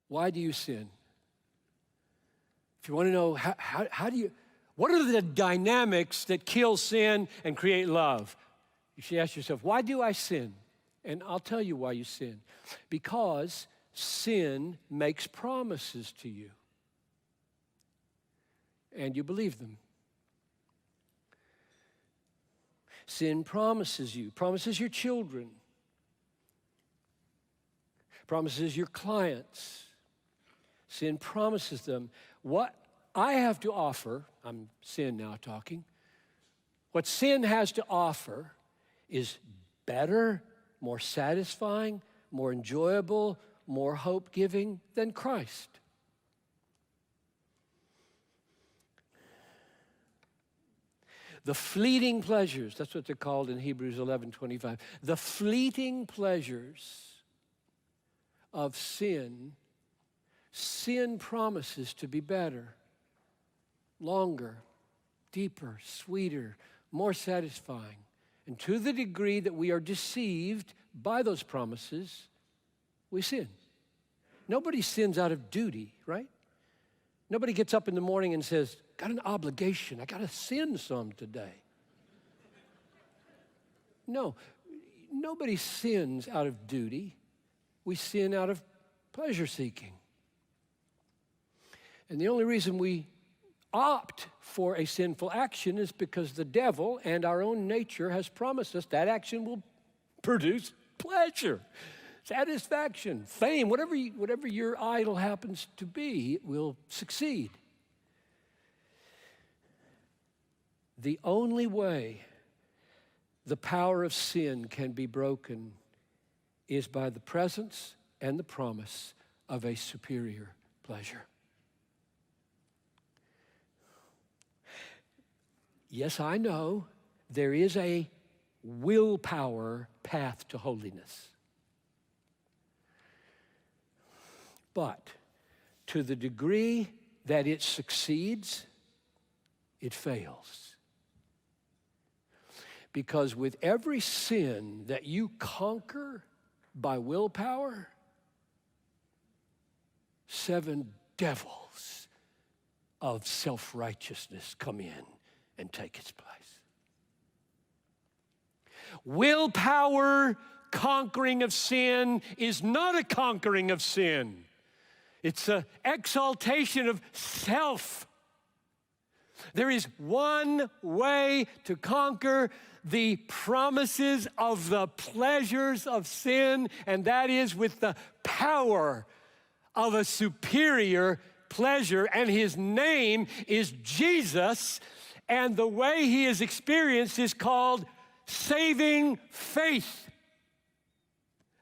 Why do you sin? If you want to know what are the dynamics that kill sin and create love? You should ask yourself, why do I sin? And I'll tell you why you sin. Because sin makes promises to you. And you believe them. Sin promises you, promises your children, promises your clients. Sin promises them. What I have to offer, I'm sin now talking, what sin has to offer is better, more satisfying, more enjoyable, more hope-giving than Christ. The fleeting pleasures, that's what they're called in Hebrews 11:25. The fleeting pleasures of sin promises to be better, longer, deeper, sweeter, more satisfying. And to the degree that we are deceived by those promises, we sin. Nobody sins out of duty, right? Nobody gets up in the morning and says, got an obligation, I got to sin some today. No, nobody sins out of duty. We sin out of pleasure seeking. And the only reason we opt for a sinful action is because the devil and our own nature has promised us that action will produce pleasure, satisfaction, fame, whatever your idol happens to be, it will succeed. The only way the power of sin can be broken is by the presence and the promise of a superior pleasure. Yes, I know there is a willpower path to holiness. But to the degree that it succeeds, it fails. Because with every sin that you conquer by willpower, 7 devils of self-righteousness come in and take its place. Willpower conquering of sin is not a conquering of sin. It's an exaltation of self. There is one way to conquer the promises of the pleasures of sin, and that is with the power of a superior pleasure, and his name is Jesus, and the way he is experienced is called saving faith.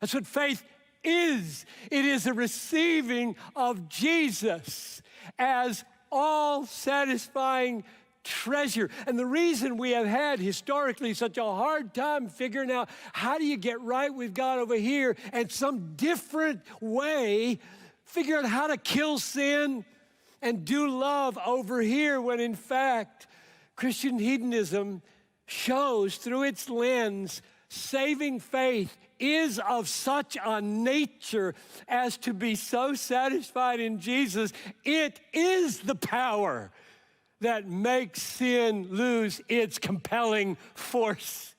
That's what faith is. It is a receiving of Jesus as all-satisfying treasure. And the reason we have had historically such a hard time figuring out how do you get right with God over here and some different way, figure out how to kill sin and do love over here, when in fact Christian hedonism shows through its lens saving faith is of such a nature as to be so satisfied in Jesus. It is the power that makes sin lose its compelling force.